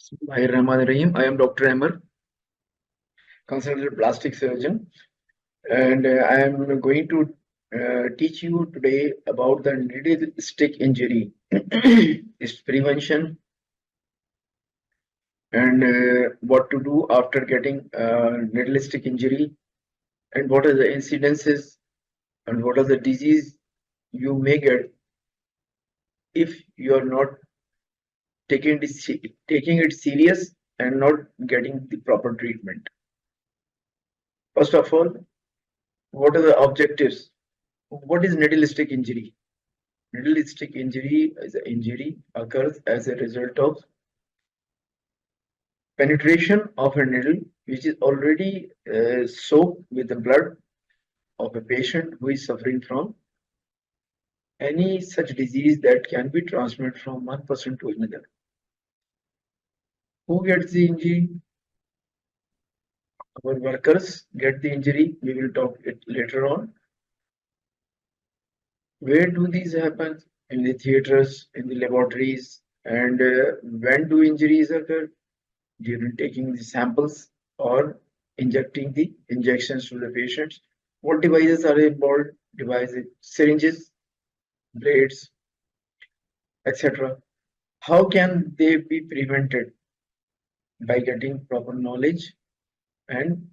Bismillahirrahmanirrahim. I am Dr. Ehmer, consultant plastic surgeon, and I am going to teach you today about the needle stick injury, its prevention, and what to do after getting needle stick injury, and what are the incidences, and what are the disease you may get if you are not taking it serious and not getting the proper treatment. First of all, what are the objectives? What is needle stick injury? Needle stick injury is an injury occurs as a result of penetration of a needle which is already soaked with the blood of a patient who is suffering from any such disease that can be transmitted from one person to another. Who gets the injury? Our workers get the injury. We will talk it later on. Where do these happen? In the theaters, in the laboratories, and when do injuries occur? During taking the samples or injecting the injections to the patients. What devices are involved? Devices, syringes, blades, etc. How can they be prevented? By getting proper knowledge and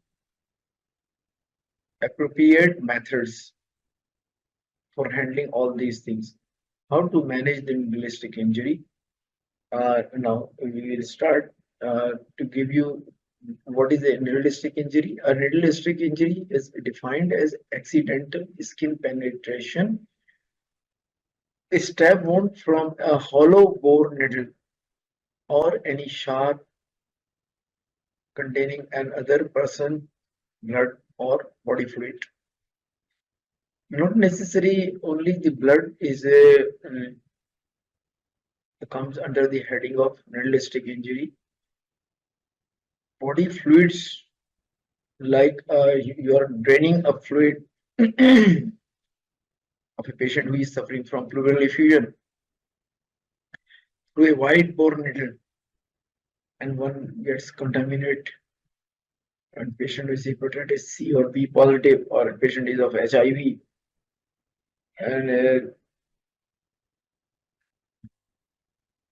appropriate methods for handling all these things. How to manage the needle stick injury? Now we will start to give you what is a needle stick injury. A needle stick injury is defined as accidental skin penetration, a stab wound from a hollow bore needle or any sharp containing another person blood or body fluid. Not necessary only the blood is comes under the heading of needle stick injury. Body fluids like you are draining a fluid of a patient who is suffering from pleural effusion through a wide bore needle and one gets contaminated and patient is hepatitis C or B positive or patient is of HIV and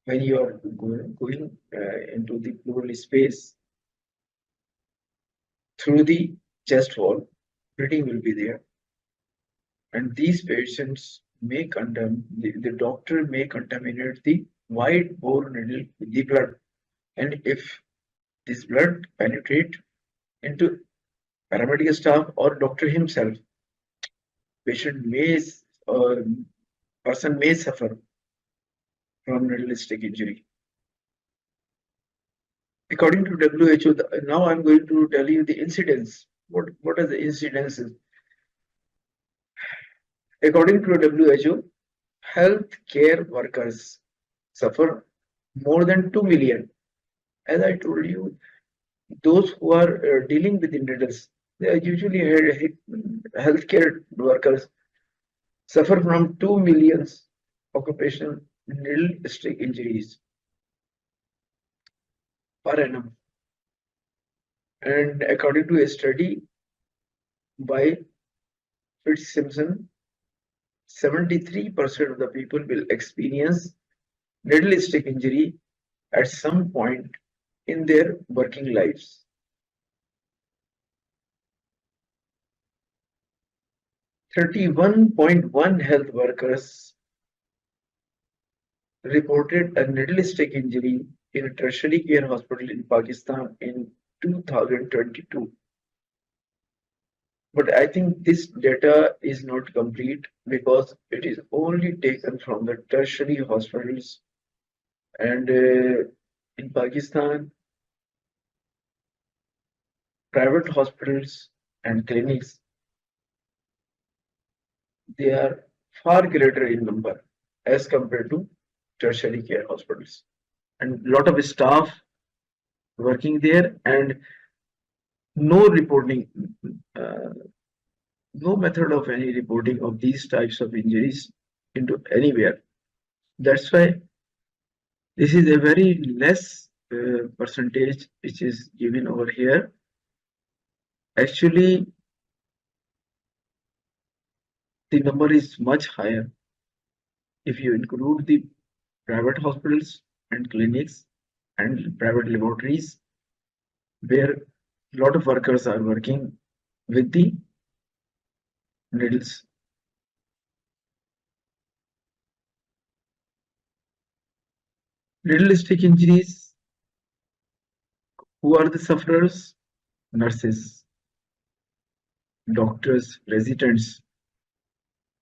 when you are going into the pleural space through the chest wall, bleeding will be there. And these patients may the doctor may contaminate the wide bore needle with the blood. And if this blood penetrate into paramedical staff or doctor himself, patient may or person may suffer from needle stick injury. According to WHO, now I'm going to tell you the incidence. What are the incidences? According to WHO, healthcare workers suffer more than 2 million. As I told you, those who are dealing with needles, they are usually healthcare workers suffer from 2 million occupational needle stick injuries per annum. And according to a study by Fitzsimmons, 73% of the people will experience needle stick injury at some point in their working lives. 31.1 health workers reported a needle stick injury in a tertiary care hospital in Pakistan in 2022. But I think this data is not complete because it is only taken from the tertiary hospitals. And in Pakistan, private hospitals and clinics, they are far greater in number as compared to tertiary care hospitals. And a lot of staff working there and no reporting, no method of any reporting of these types of injuries into anywhere. That's why this is a very less percentage which is given over here. Actually, the number is much higher if you include the private hospitals and clinics and private laboratories where a lot of workers are working with the needles. Needle stick injuries, who are the sufferers? Nurses, doctors, residents,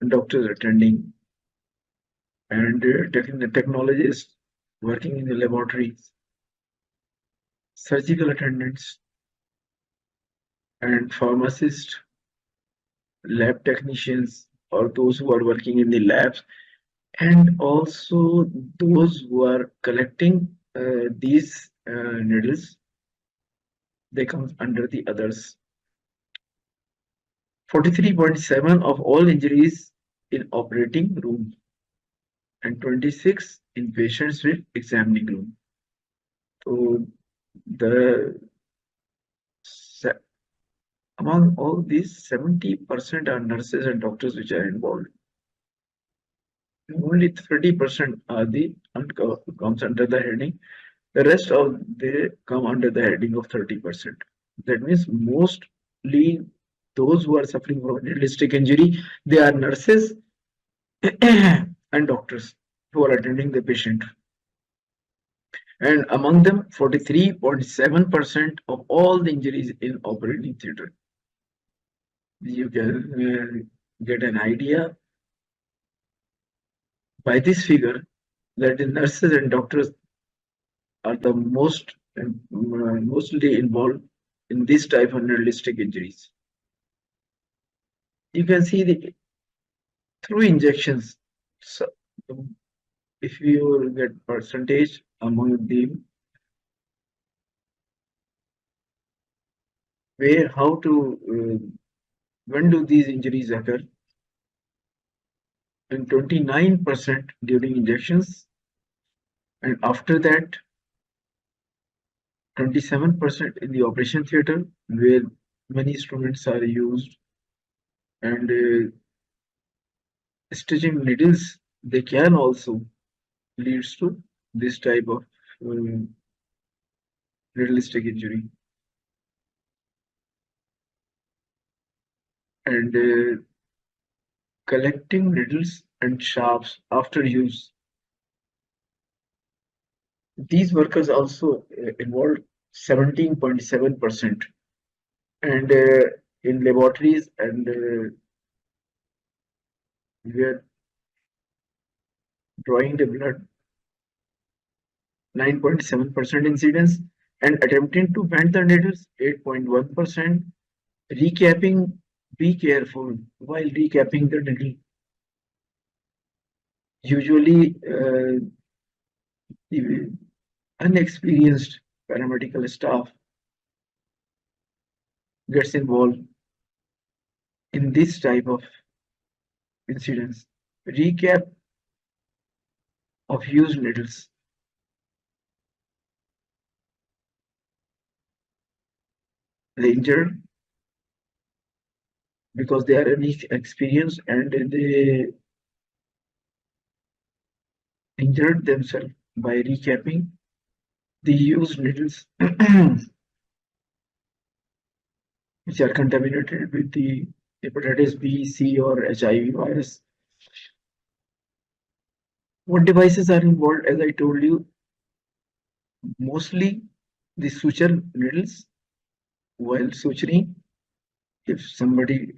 doctors attending, and technologists working in the laboratories, surgical attendants, and pharmacists, lab technicians, or those who are working in the labs, and also those who are collecting these needles, they come under the others. 43.7 of all injuries in operating room and 26 in patients with examining room. So the among all these, 70% are nurses and doctors which are involved. Only 30% are the comes under the heading. The rest of they come under the heading of 30%. That means mostly those who are suffering from realistic injury, they are nurses and doctors who are attending the patient. And among them, 43.7% of all the injuries in operating theatre. You can get an idea by this figure that the nurses and doctors are the mostly involved in this type of neuralistic injuries. You can see the through injections. So if you get percentage among them, where how to when do these injuries occur? And 29% during injections, and after that 27% in the operation theater where many instruments are used, and stitching needles, they can also leads to this type of um, realistic injury. And collecting needles and sharps after use. These workers also involved 17.7%. And in laboratories and where drawing the blood, 9.7% incidence, and attempting to bend the needles, 8.1%. Recapping, be careful while recapping the needle. Usually, the unexperienced paramedical staff gets involved in this type of incidents. Recap of used needles. The injured, because they are inexperienced and they injured themselves by recapping the used needles which are contaminated with the hepatitis B, C, or HIV virus. What devices are involved? As I told you, mostly the suture needles. While suturing, if somebody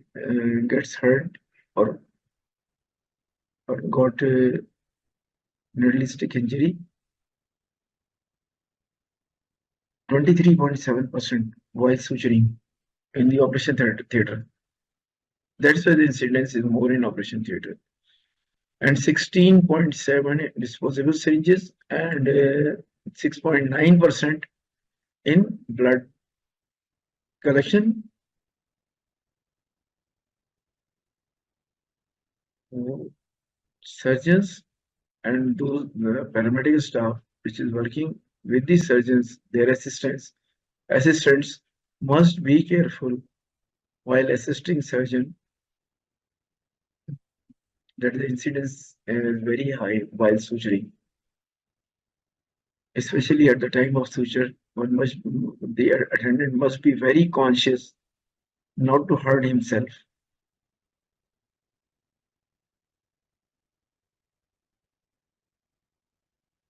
gets hurt or got a needle stick injury, 23.7% while suturing in the operation theater. That's why the incidence is more in operation theater. And 16.7 disposable syringes and 6.9% in blood collection. Surgeons and those paramedical staff which is working with the surgeons, their assistants must be careful while assisting surgeon that the incidence is very high while suturing, especially at the time of suture. The attendant must be very conscious not to hurt himself.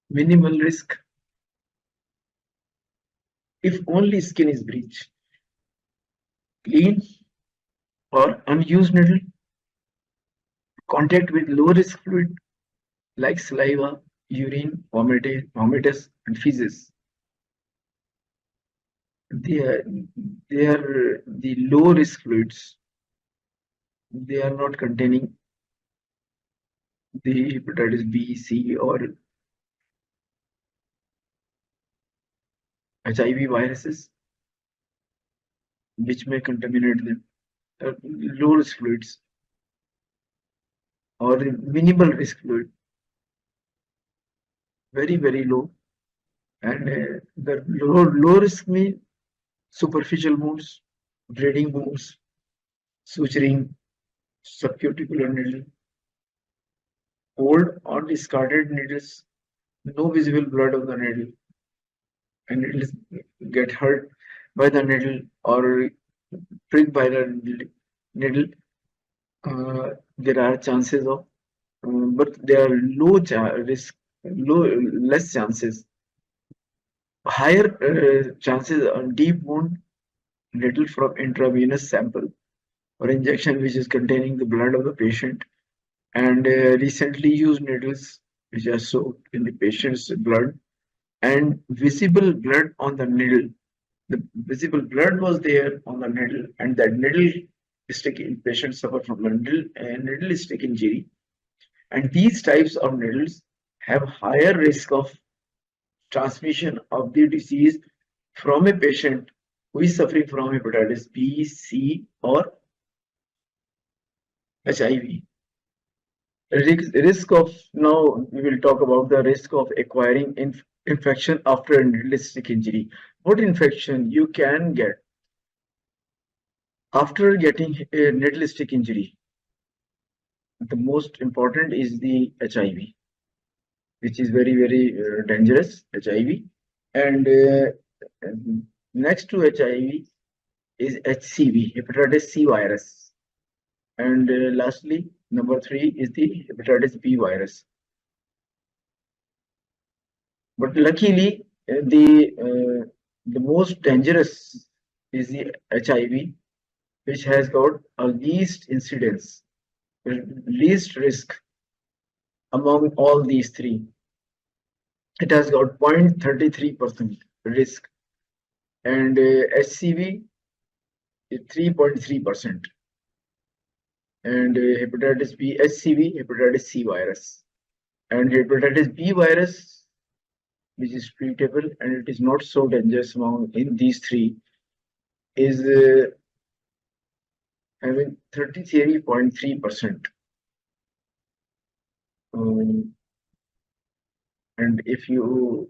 Minimal risk if only skin is breached. Clean or unused needle, contact with low risk fluid like saliva, urine, vomitus, and feces. They are, they are the low risk fluids. They are not containing the hepatitis B, C, or HIV viruses, which may contaminate them. Low risk fluids or the minimal risk fluid, very low. And the low risk means superficial wounds, bleeding wounds, suturing, subcuticular needle, old or discarded needles, no visible blood of the needle, and needles get hurt by the needle or pricked by the needle. There are chances of, but there are less chances. Higher chances on deep wound needle from intravenous sample or injection which is containing the blood of the patient, and recently used needles which are soaked in the patient's blood and visible blood on the needle. The visible blood was there on the needle, and that needle stick in patients suffer from needle stick injury. And these types of needles have higher risk of transmission of the disease from a patient who is suffering from hepatitis B, C, or HIV. Risk of Now we will talk about the risk of acquiring infection after a needle stick injury. What infection you can get after getting a needle stick injury? The most important is the HIV, which is very dangerous, HIV. And next to HIV is HCV, hepatitis C virus. And lastly, number 3 is the hepatitis B virus. But luckily, the most dangerous is the HIV, which has got a least incidence, least risk among all these three. It has got 0.33% risk, and HCV is 3.3%, and hepatitis B, HCV, hepatitis C virus, and hepatitis B virus, which is treatable and it is not so dangerous among in these three, is having 33.3%. And if you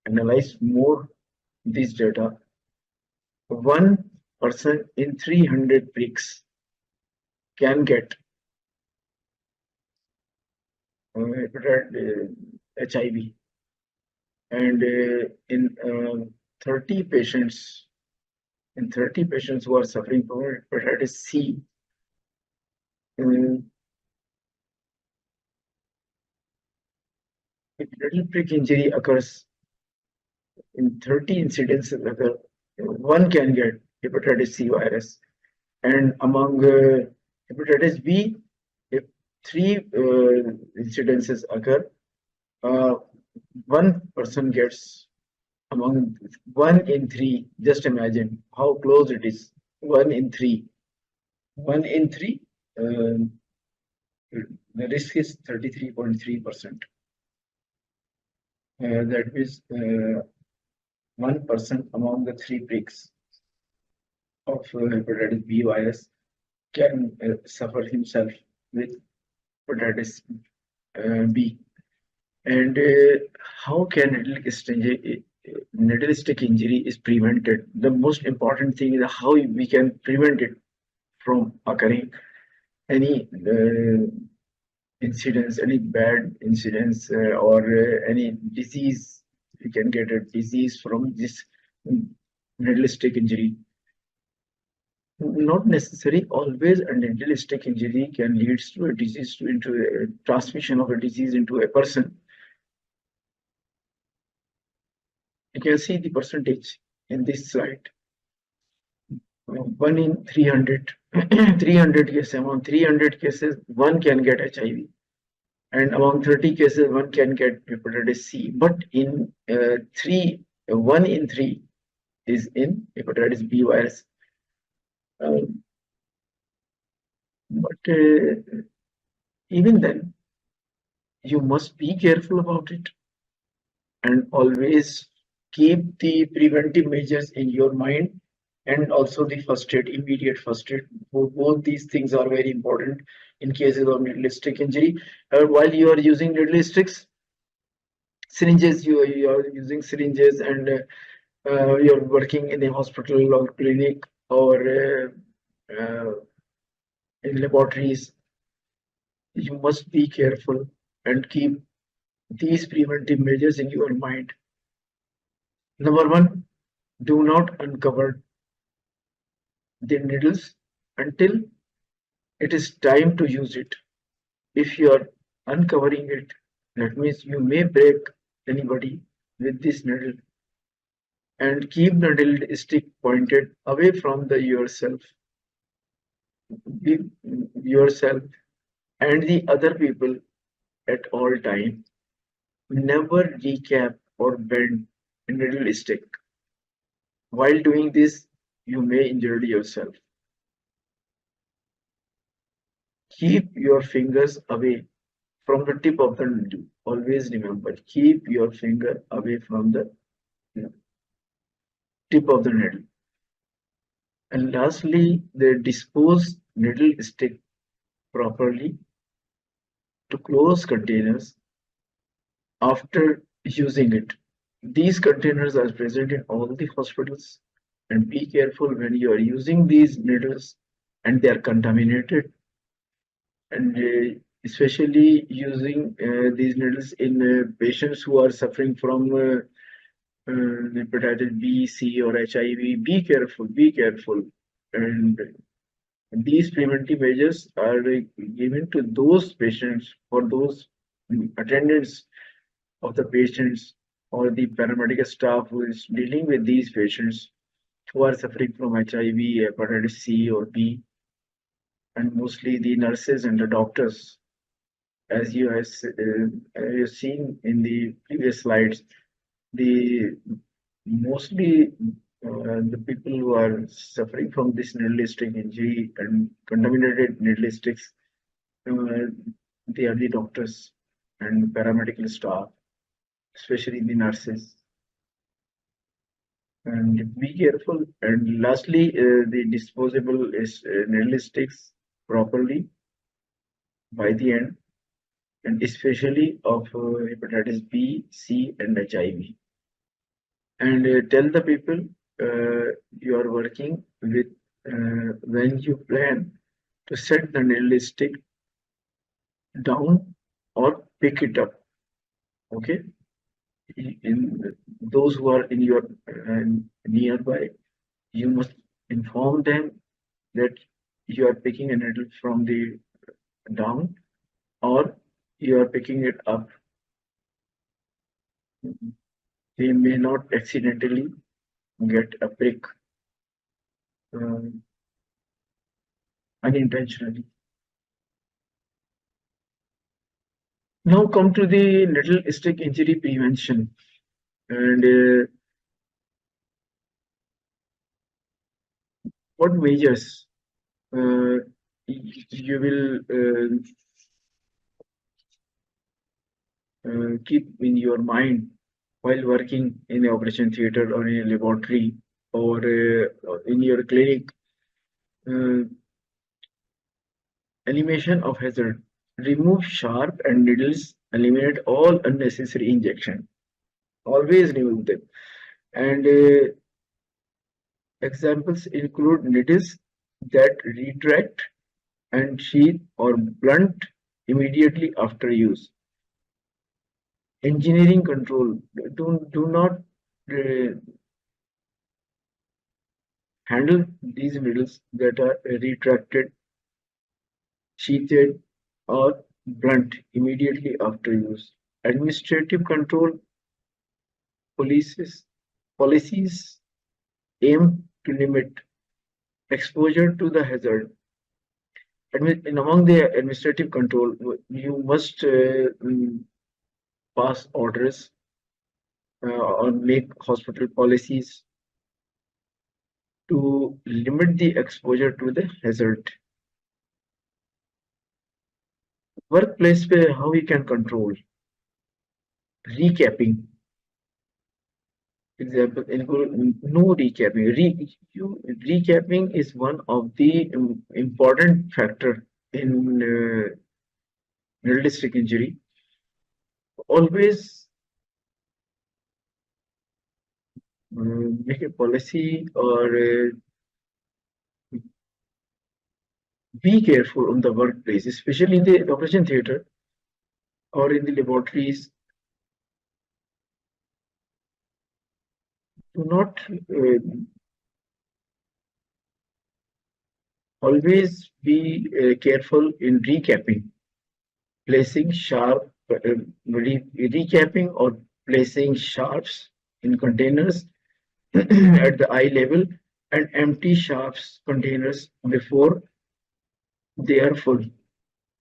analyze more this data, 1% in 300 pricks can get HIV, and in 30 patients, who are suffering from hepatitis C, if little prick injury occurs in 30 incidences, one can get hepatitis C virus. And among hepatitis B, if 3 incidences occur, one person gets among 1 in 3. Just imagine how close it is. 1 in 3. 1 in 3, the risk is 33.3%. That is 1% among the 3 pricks of hepatitis B virus can suffer himself with hepatitis B. And how can needle stick injury is prevented? The most important thing is how we can prevent it from occurring. Any incidents, any bad incidents, or any disease, we can get a disease from this needle stick injury. Not necessary always a needle stick injury can lead to a disease into a transmission of a disease into a person. You can see the percentage in this slide. 1 in 300, 300 cases, among 300 cases, one can get HIV. And among 30 cases, one can get hepatitis C. But in 1 in 3 is in hepatitis B virus. Um, but even then, you must be careful about it and always keep the preventive measures in your mind, and also the first aid, immediate first aid. Both these things are very important in cases of needle stick injury. While you are using needle sticks, syringes, you are using syringes, and you're working in a hospital or clinic, or in laboratories, you must be careful and keep these preventive measures in your mind. Number one, do not uncover the needles until it is time to use it. If you are uncovering it, that means you may break anybody with this needle. And keep the needle stick pointed away from the yourself. Be yourself and the other people at all time. Never recap or bend a needle stick. While doing this, you may injure yourself. Keep your fingers away from the tip of the needle. Always remember, keep your finger away from the tip of the needle. And lastly, they dispose needle stick properly to close containers after using it. These containers are present in all the hospitals, and be careful when you are using these needles and they are contaminated, and especially using these needles in patients who are suffering from hepatitis B, C, or HIV. Be careful, be careful. And these preventive measures are given to those patients, for those attendants of the patients, or the paramedical staff who is dealing with these patients who are suffering from HIV, hepatitis C or B, and mostly the nurses and the doctors. As you've seen in the previous slides, the mostly the people who are suffering from this needle stick injury and contaminated needle sticks, uh, they are the doctors and paramedical staff, especially the nurses. And be careful. And lastly, the disposable is needle sticks properly by the end, and especially of hepatitis B, C, and HIV. And tell the people you are working with when you plan to set the needle stick down or pick it up. Okay, in those who are in your nearby, you must inform them that you are picking a needle from the down, or you are picking it up. They may not accidentally get a prick um, unintentionally. Now come to the needle stick injury prevention, and what measures uh, you will keep in your mind while working in the operation theater or in a laboratory, or in your clinic. Uh, Elimination of hazard. Remove sharp and needles eliminate all unnecessary injection. Always remove them. And examples include needles that retract and sheath or blunt immediately after use. Engineering control. Do not uh, handle these needles that are retracted, sheathed, or blunt immediately after use. Administrative control policies, policies aim to limit exposure to the hazard. And among the administrative control, you must pass orders or make hospital policies to limit the exposure to the hazard. Workplace पे how we can control recapping. Example include no recapping. Recapping is one of the important factor in realistic injury. Always make a policy or be careful on the workplace, especially in the operation theater or in the laboratories. Do not always be careful in recapping, placing sharp, recapping or placing sharps in containers at the eye level and empty sharps containers before they are full.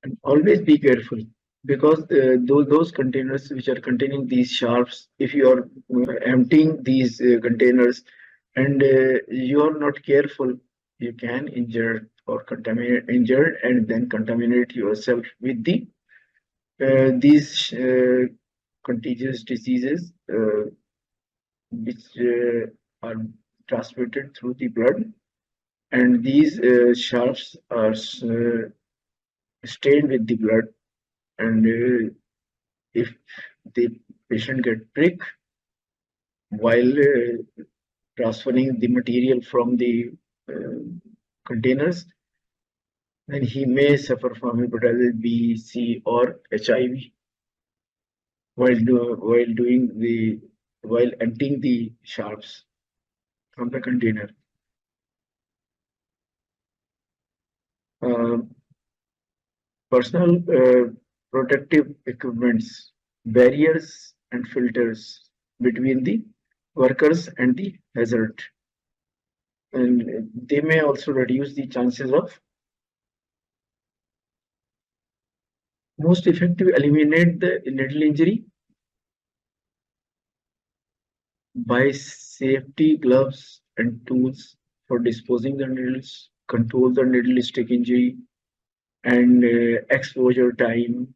And always be careful because those containers which are containing these sharps, if you are emptying these containers and you are not careful, you can injure or contaminate injured and then contaminate yourself with these contagious diseases which are transmitted through the blood, and these sharps are stained with the blood, and if the patient get prick while transferring the material from the uh, containers, then he may suffer from hepatitis B, C, or HIV while emptying the sharps from the container. Uh, Personal protective equipments, barriers and filters between the workers and the hazard. And they may also reduce the chances of most effective eliminate the needle injury by safety gloves and tools for disposing the needles, control the needle stick injury, and exposure time.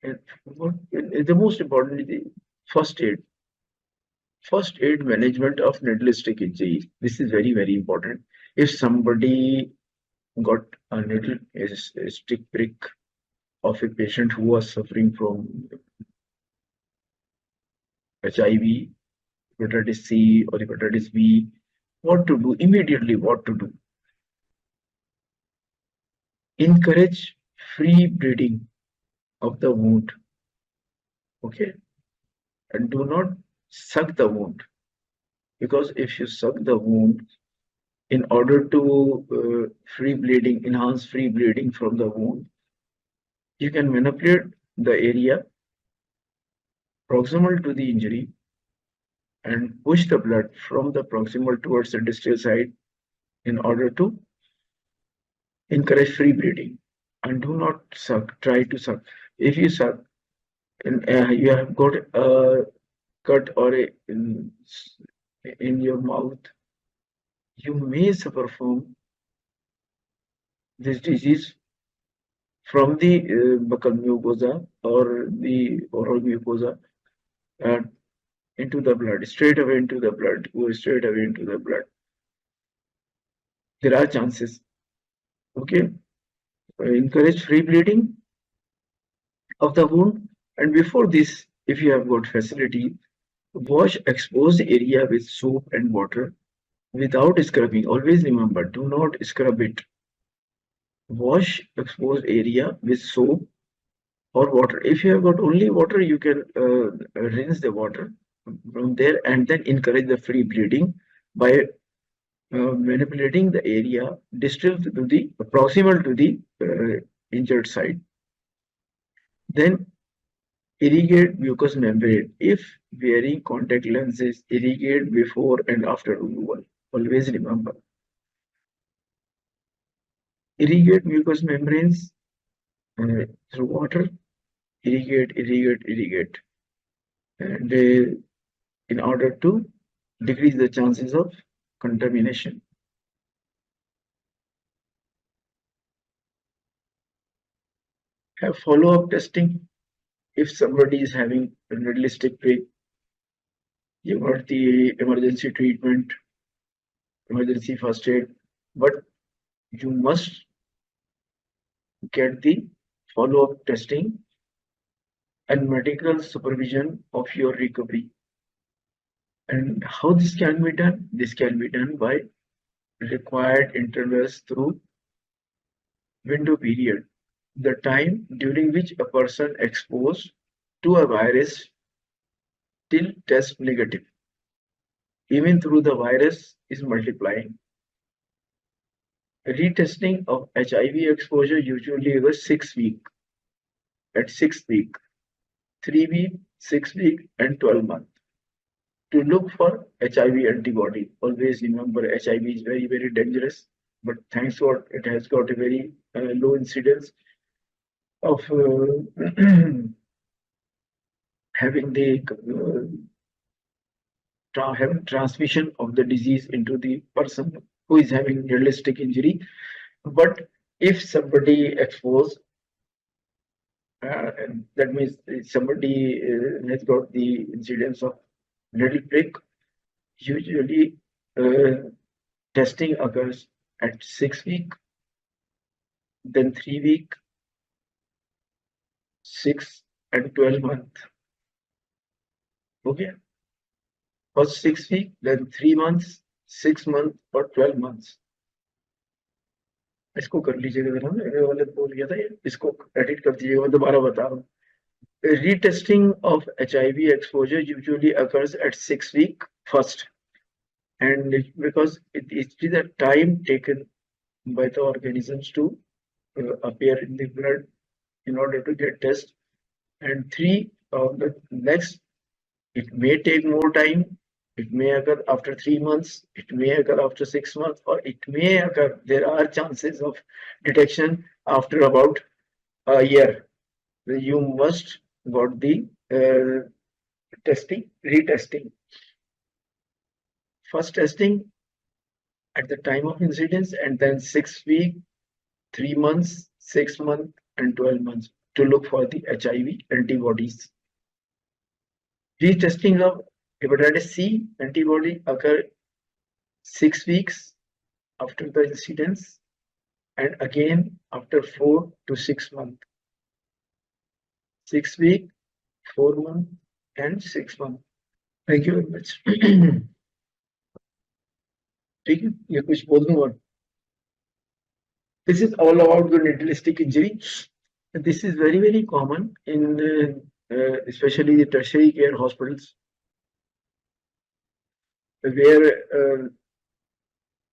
And the most important is the first aid. First aid management of needle stick injury. This is very, very important. If somebody got a needle a stick prick of a patient who was suffering from HIV, hepatitis C, or hepatitis B, what to do? Immediately, what to do? Encourage free bleeding of the wound. Okay, and do not suck the wound, because if you suck the wound, in order to enhance free bleeding from the wound, you can manipulate the area proximal to the injury and push the blood from the proximal towards the distal side in order to encourage free bleeding. And do not suck, try to suck. If you suck and you have got a cut or in your mouth, you may suffer from this disease from the buccal mucosa or the oral mucosa uh, into the blood, straight away into the blood, go straight away into the blood. There are chances. Okay, encourage free bleeding of the wound And before this, if you have got facility, wash exposed area with soap and water without scrubbing. Always remember, do not scrub it. Wash exposed area with soap or water. If you have got only water, you can rinse the water from there and then encourage the free bleeding by manipulating the area distal to the proximal to the injured side. Then irrigate mucous membrane. If wearing contact lenses, irrigate before and after removal. Always remember. Irrigate mucous membranes through water. Irrigate, irrigate, irrigate. And in order to decrease the chances of contamination. Have follow-up testing. If somebody is having a realistic prick, you got the emergency treatment, emergency first aid, but you must get the follow-up testing and medical supervision of your recovery. And how this can be done? This can be done by required intervals through window period, the time during which a person exposed to a virus till test negative, even through the virus is multiplying. Retesting of HIV exposure usually occurs 6 weeks, at 6 week, 3 week, 6 week, and 12 months. To look for HIV antibody. Always remember HIV is very, very dangerous, but thanks God it has got a very low incidence of having the having transmission of the disease into the person who is having realistic injury. But if somebody exposed, that means somebody has got the incidence of needle prick, usually testing occurs at 6 week, then 3 week, 6 and 12 month. Okay, first 6 week, then 3 months, 6 months or 12 months. इसको कर लीजिएगा जरा, मैं वाले बोल गया था, इसको एडिट कर दीजिएगा, मैं दोबारा बता रहा हूँ. Retesting of HIV exposure usually occurs at 6 week first, and because it is a time taken by the organisms to appear in the blood in order to get test, and 3 the next, it may take more time. It may occur after 3 months, it may occur after 6 months, or it may occur, there are chances of detection after about a year. You must got the testing, retesting. First testing at the time of incidence, and then 6 week, 3 months, 6 months, and 12 months to look for the HIV antibodies. Retesting of hepatitis C antibody occur 6 weeks after the incidence, and again after 4 to 6 months. 6 week, 4 months, and 6 months. Thank you very much. ठीक है, ये कुछ बोल दूं और this is all about the needleistic injury. This is very, very common in especially the tertiary care hospitals, where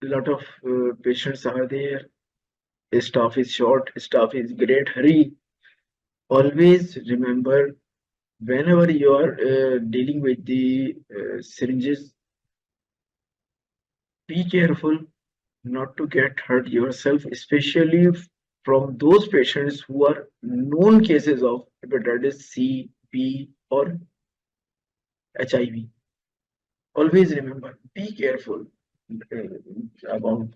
a lot of patients are there. Staff is short, staff is great hurry. Always remember, whenever you are dealing with the syringes, be careful not to get hurt yourself, especially from those patients who are known cases of hepatitis C, B, or HIV. Always remember, be careful about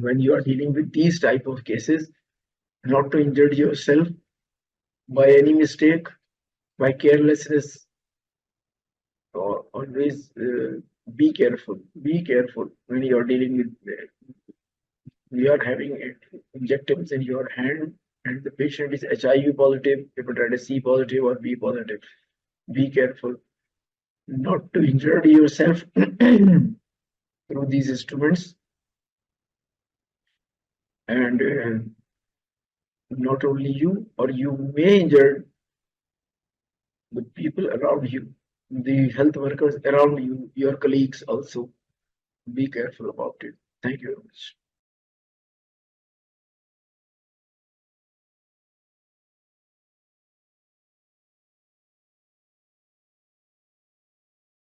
when you are dealing with these type of cases, not to injure yourself by any mistake, by carelessness. Always be careful. Be careful when you are dealing with. You are having injectables in your hand. and the patient is HIV positive, hepatitis C positive, or B positive. Be careful not to injure yourself through these instruments, and not only you, or you may injure the people around you, the health workers around you, your colleagues also. Be careful about it. Thank you very much.